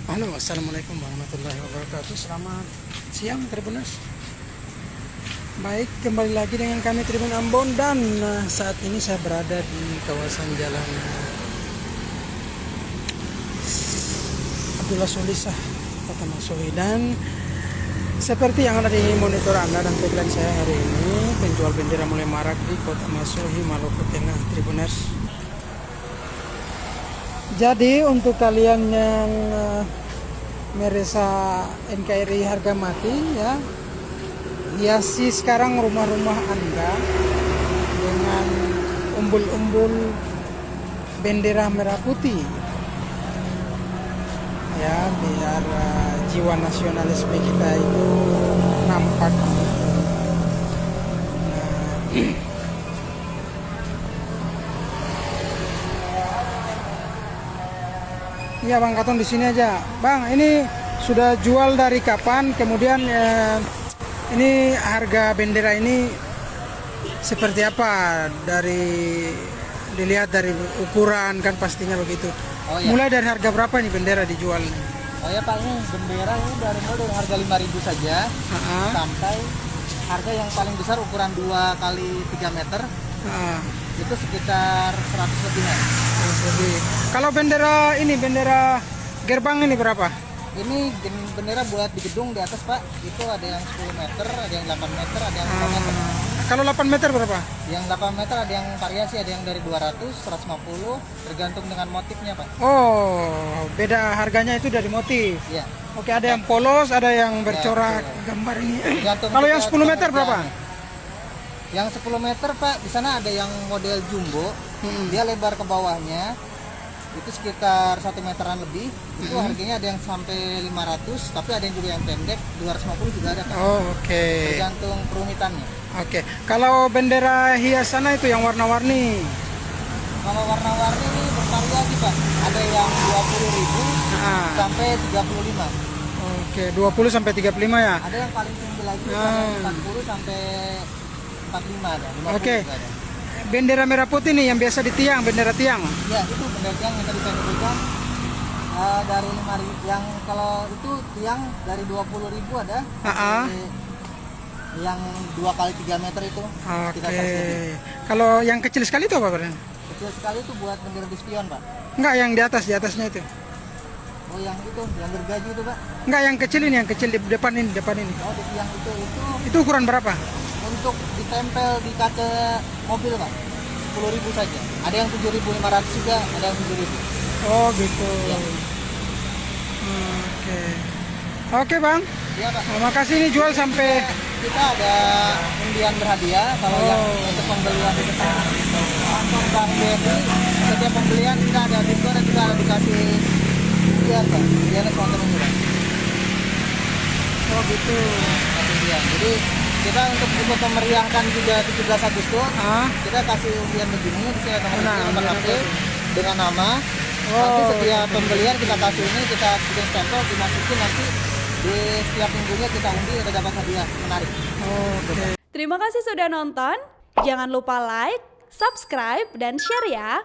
Halo, assalamualaikum warahmatullahi wabarakatuh. Selamat siang Tribuners. Baik, kembali lagi dengan kami Tribun Ambon dan saat ini saya berada di kawasan Jalan Abdullah Sulisah, Kota Masohi, dan seperti yang ada di monitor Anda dan tagline saya hari ini, penjual bendera mulai marak di Kota Masohi, Maluku Tengah, Tribuners. Jadi untuk kalian yang merasa NKRI harga mati ya, hiasi sekarang rumah-rumah Anda dengan umbul-umbul bendera merah putih ya, biar jiwa nasionalisme kita itu nampak. Iya Bang Katon, di sini aja. Bang, ini sudah jual dari kapan? Kemudian ini harga bendera ini seperti apa? Dilihat dari ukuran kan pastinya begitu. Oh, iya. Mulai dari harga berapa nih bendera dijual? Oh ya Pak, ini bendera ini mulai dari harga 5.000 saja sampai harga yang paling besar ukuran 2 kali 3 meter. Itu sekitar 100 lebih. Kalau bendera ini, bendera gerbang ini berapa? Ini bendera buat di gedung di atas Pak, itu ada yang 10 meter, ada yang 8 meter, ada yang 5 meter. Kalau 8 meter berapa? Yang 8 meter ada yang variasi, ada yang dari 200, 150, tergantung dengan motifnya Pak. Oh, beda harganya itu dari motif. Iya. Oke, ada yang polos, ada yang bercorak gambar ini. Kalau yang 10 meter berapa? Yang 10 meter Pak, di sana ada yang model jumbo, dia lebar ke bawahnya itu sekitar 1 meteran lebih. Itu harganya ada yang sampai 500, tapi ada yang juga yang pendek 250 juga ada Pak. Oh, oke. Tergantung perumitannya. Oke. Kalau bendera hias sana itu yang warna-warni. Kalau warna-warni ini bervariasi Pak, ada yang 20.000 sampai 35. Oke, 20 sampai 35 ya. Ada yang paling tinggi lagi, ada yang 40 sampai 45 ada. 50 Oke. juga ada. Bendera merah putih nih yang biasa di tiang, bendera tiang. Ya, itu bendera tiang yang tadi saya sebutkan. Dari 5.000, yang kalau itu tiang dari 20.000 ada. Yang 2 kali 3 meter itu. Oke. Kalau yang kecil sekali itu apa, Bang? Kecil sekali itu buat bendera di spion, Pak. Enggak, yang di atasnya itu. Oh, yang itu, yang gergaji itu, Pak. Enggak, yang kecil ini, yang kecil di depan ini. Oh, di tiang itu. Itu ukuran berapa? Untuk ditempel di kaca mobil Pak, 10.000 saja. Ada yang 7.500 juga, ada yang 7.000. Oh gitu ya. Oke Bang. Iya Pak. Terima kasih, ini jual sampai kita ada undian berhadiah. Kalau yang untuk pembelian di depan kantor Bank BRI, setiap pembelian kita ada diskon dan juga ada dikasih undian Pak, undian sponsor juga. Oh gitu. Undian. Jadi kita untuk ikut memeriahkan juga 17 Agustus, kita kasih undian begini, di sini ada nomor HP dengan nama. Nanti setiap pembelian kita kasih ini, kita bikin stempel, dimasukin nanti di setiap minggunya kita undi, ada dapat hadiah menarik. Oke. Terima kasih sudah nonton. Jangan lupa like, subscribe, dan share ya.